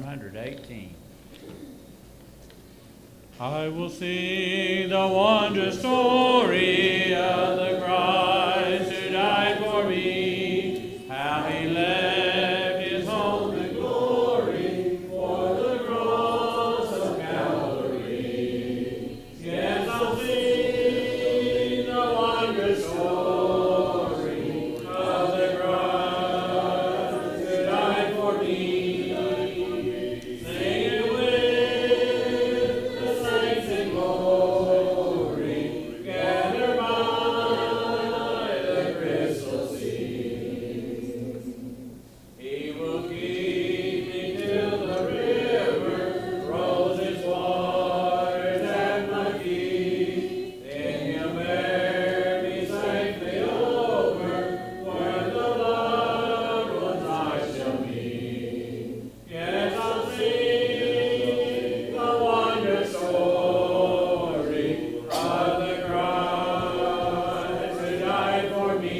118. I will sing the wondrous story of the Christ who died for me, how he left his home in glory for the cross of Calvary. Yes, I'll sing the wondrous story of the Christ who died for me. Sing it with the saints in glory, gathered by the crystal sea. He will keep me till the river rolls its waters at my feet. Then he'll bear me safely over where the loved ones I shall meet. Yes, I'll sing the wondrous story of the Christ who died for me.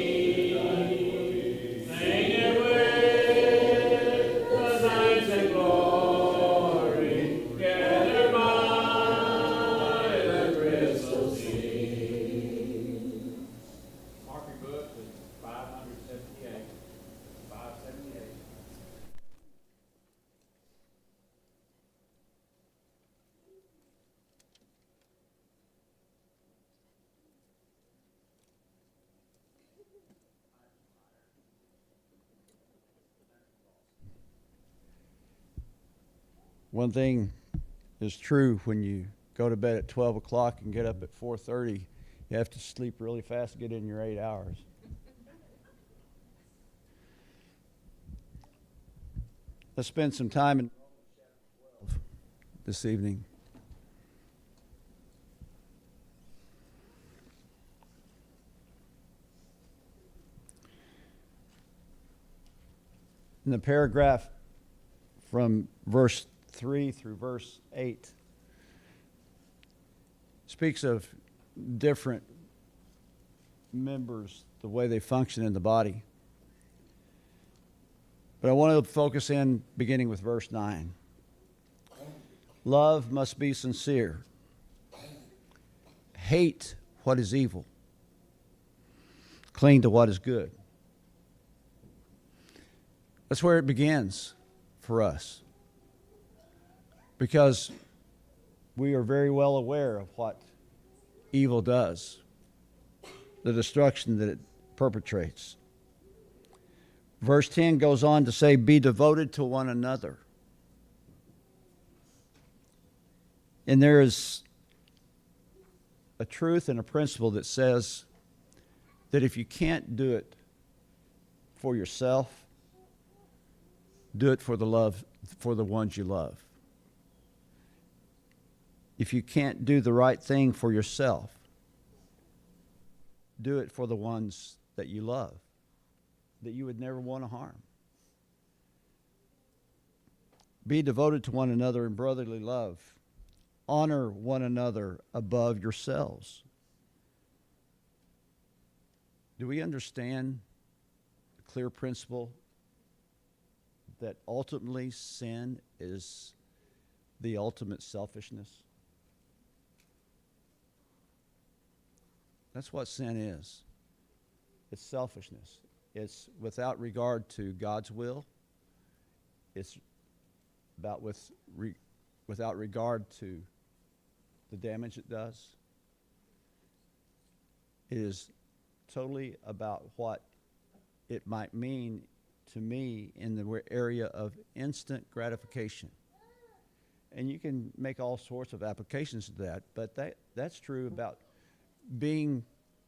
Sing it with the saints in glory, gathered by the crystal sea. Mark your book to 578. 578. One thing is true: when you go to bed at 12 o'clock and get up at 4:30, you have to sleep really fast to get in your 8 hours. Let's spend some time in Romans 12 this evening. In the paragraph from verse 3 through verse 8 speaks of different members, the way they function in the body. But I want to focus in beginning with verse 9. Love must be sincere. Hate what is evil. Cling to what is good. That's where it begins for us, because we are very well aware of what evil does, the destruction that it perpetrates. Verse 10 goes on to say, be devoted to one another. And there is a truth and a principle that says that if you can't do it for yourself, do it for the love, for the ones you love. If you can't do the right thing for yourself, do it for the ones that you love, that you would never want to harm. Be devoted to one another in brotherly love. Honor one another above yourselves. Do we understand the clear principle that ultimately sin is the ultimate selfishness? That's what sin is. It's selfishness. It's without regard to God's will. It's without regard to the damage it does. It is totally about what it might mean to me in the area of instant gratification. And you can make all sorts of applications to that, but that's true about being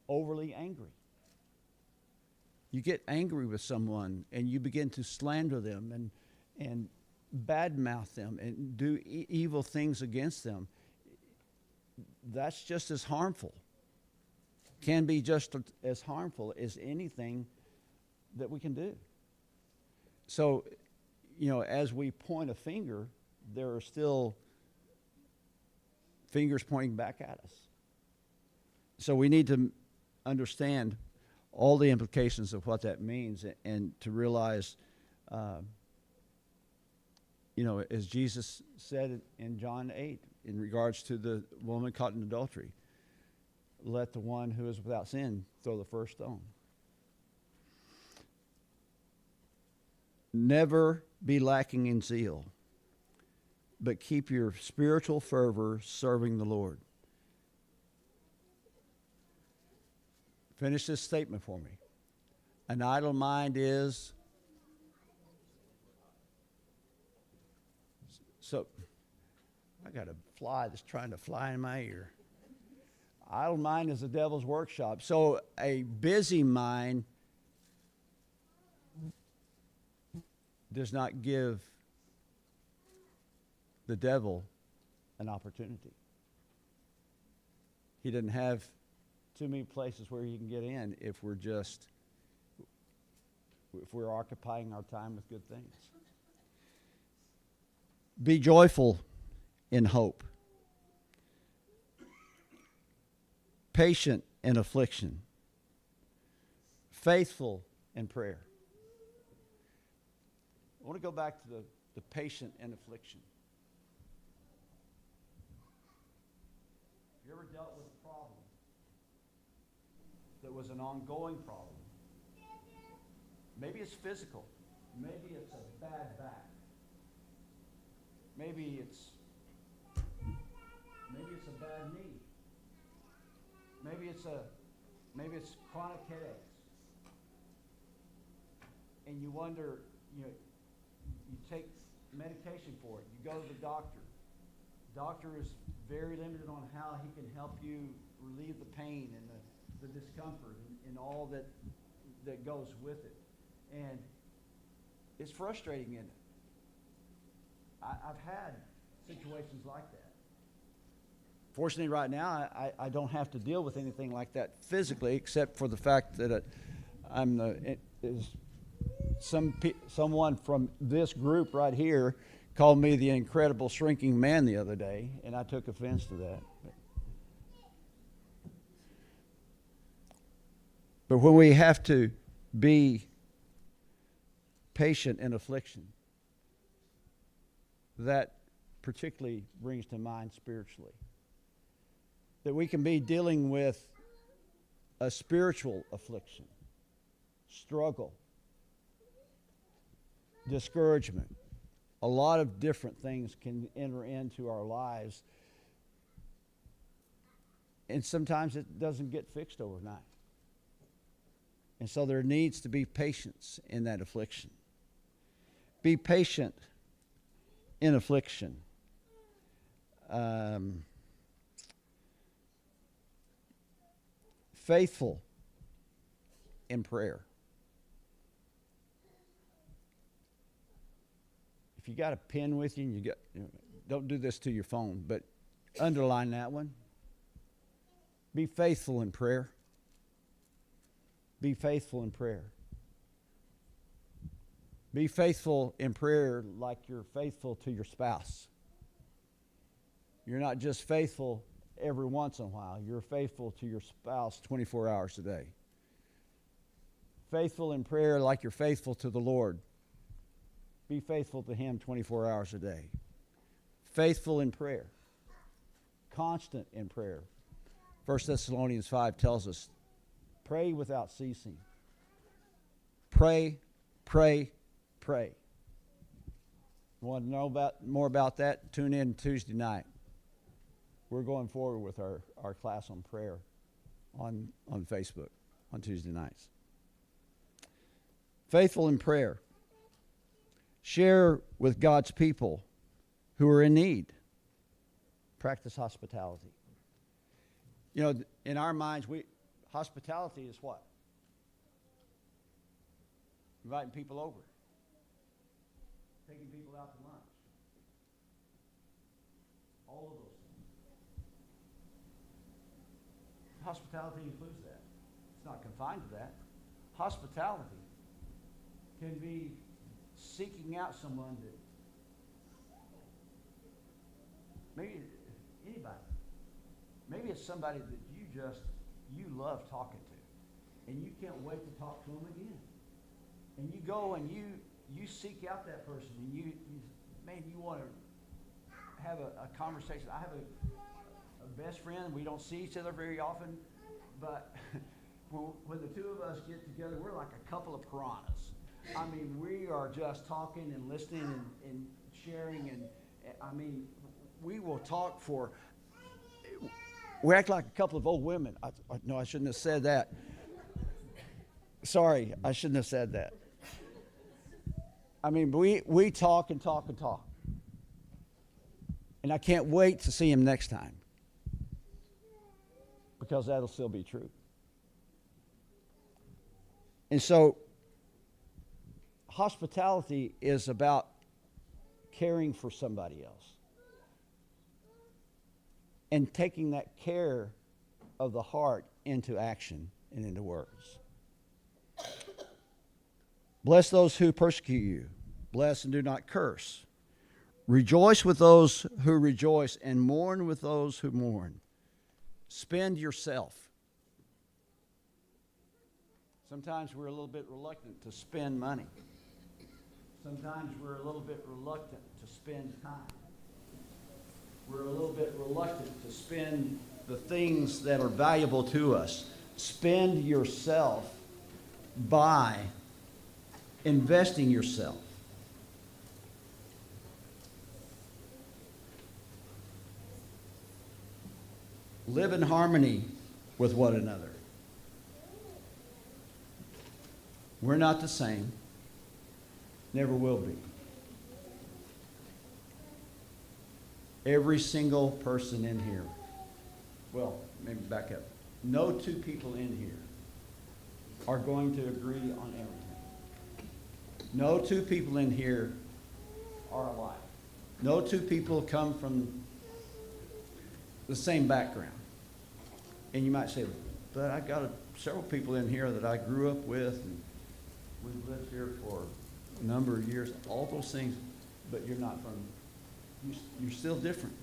overly angry. You get angry with someone and you begin to slander them and badmouth them and do evil things against them. That's just as harmful. Can be just as harmful as anything that we can do. So, as we point a finger, there are still fingers pointing back at us. So we need to understand all the implications of what that means and to realize, as Jesus said in John 8, in regards to the woman caught in adultery, let the one who is without sin throw the first stone. Never be lacking in zeal, but keep your spiritual fervor serving the Lord. Finish this statement for me. An idle mind is... So, I got a fly that's trying to fly in my ear. Idle mind is the devil's workshop. So, a busy mind does not give the devil an opportunity. He doesn't have too many places where he can get in if we're occupying our time with good things. Be joyful in hope, patient in affliction, faithful in prayer. I want to go back to the patient in affliction. Have you ever dealt with a problem that was an ongoing problem? Maybe it's physical. Maybe it's a bad back. Maybe it's a bad knee. Maybe it's chronic headaches. And you wonder, you take medication for it. You go to the doctor. The doctor is very limited on how he can help you relieve the pain and the discomfort and all that goes with it. And it's frustrating, isn't it? I've had situations like that. Fortunately, right now, I don't have to deal with anything like that physically, except for the fact that someone from this group right here called me the incredible shrinking man the other day, and I took offense to that. But when we have to be patient in affliction, that particularly brings to mind spiritually. That we can be dealing with a spiritual affliction, struggle, discouragement. A lot of different things can enter into our lives, and sometimes it doesn't get fixed overnight. And so there needs to be patience in that affliction. Be patient in affliction. Faithful in prayer. If you got a pen with you, and don't do this to your phone, but underline that one. Be faithful in prayer. Be faithful in prayer. Be faithful in prayer like you're faithful to your spouse. You're not just faithful every once in a while. You're faithful to your spouse 24 hours a day. Faithful in prayer like you're faithful to the Lord. Be faithful to Him 24 hours a day. Faithful in prayer. Constant in prayer. 1 Thessalonians 5 tells us, pray without ceasing. Pray, pray, pray. You want to know more about that? Tune in Tuesday night. We're going forward with our class on prayer on Facebook on Tuesday nights. Faithful in prayer. Share with God's people who are in need. Practice hospitality. In our minds, hospitality is what? Inviting people over. Taking people out to lunch. All of those things. Hospitality includes that. It's not confined to that. Hospitality can be seeking out someone that maybe anybody. Maybe it's somebody that you love talking to, and you can't wait to talk to them again. And you go and you seek out that person, and man, you want to have a conversation. I have a best friend. We don't see each other very often, but when the two of us get together, we're like a couple of piranhas. I mean, we are just talking and listening and sharing, and I mean, we will talk for. We act like a couple of old women. No, I shouldn't have said that. Sorry, I shouldn't have said that. I mean, we talk and talk and talk. And I can't wait to see him next time, because that'll still be true. And so, hospitality is about caring for somebody else and taking that care of the heart into action and into words. Bless those who persecute you. Bless and do not curse. Rejoice with those who rejoice, and mourn with those who mourn. Spend yourself. Sometimes we're a little bit reluctant to spend money. Sometimes we're a little bit reluctant to spend time. We're a little bit reluctant to spend the things that are valuable to us. Spend yourself by investing yourself. Live in harmony with one another. We're not the same. Never will be. Every single person in here, well, maybe back up. No two people in here are going to agree on everything. No two people in here are alike. No two people come from the same background. And you might say, but I got several people in here that I grew up with, and we've lived here for a number of years, all those things, but you're not from, you're still different.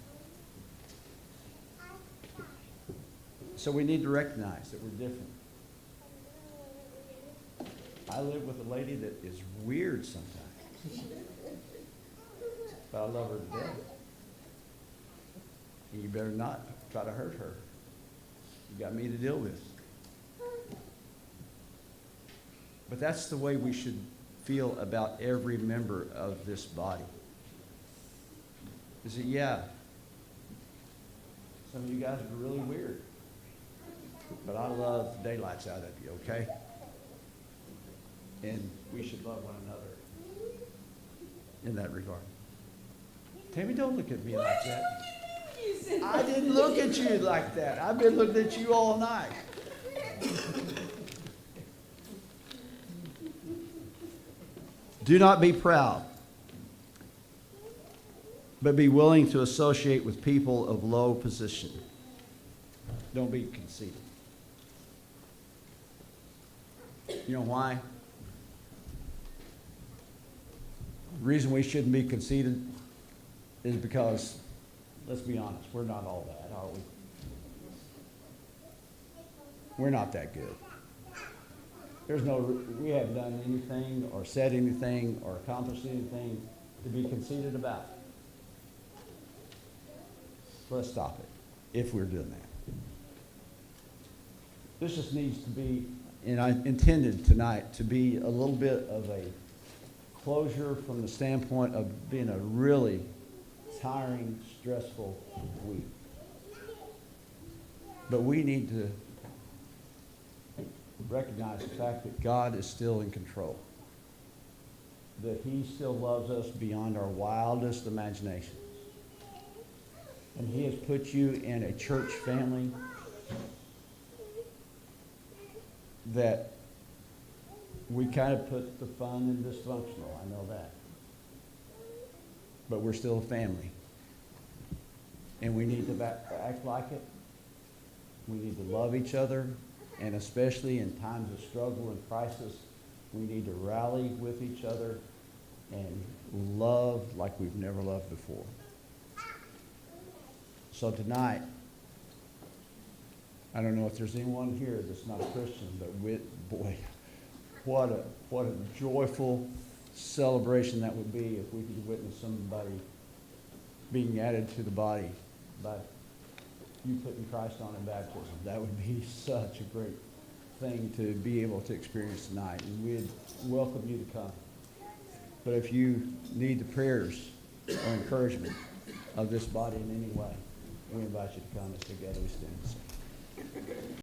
So we need to recognize that we're different. I live with a lady that is weird sometimes, but I love her to death. And you better not try to hurt her. You got me to deal with. But that's the way we should feel about every member of this body. Is that, yeah, some of you guys are really weird, but I love the daylights out of you, okay? And we should love one another in that regard. Tammy, don't look at me like that. I didn't look at you like that. I've been looking at you all night. Do not be proud, but be willing to associate with people of low position. Don't be conceited. You know why? The reason we shouldn't be conceited is because, let's be honest, we're not all that, are we? We're not that good. We haven't done anything or said anything or accomplished anything to be conceited about. So let's stop it if we're doing that. This just needs to be, and I intended tonight to be a little bit of a closure from the standpoint of being a really tiring, stressful week. But we need to recognize the fact that God is still in control, that He still loves us beyond our wildest imaginations. And He has put you in a church family that we kind of put the fun in dysfunctional, I know that. But we're still a family. And we need to act like it. We need to love each other. And especially in times of struggle and crisis, we need to rally with each other and love like we've never loved before. So tonight, I don't know if there's anyone here that's not a Christian, but boy, what a joyful celebration that would be if we could witness somebody being added to the body by you putting Christ on in baptism. That would be such a great thing to be able to experience tonight, and we'd welcome you to come. But if you need the prayers or encouragement of this body in any way, we invite you to come as together we stand and sing.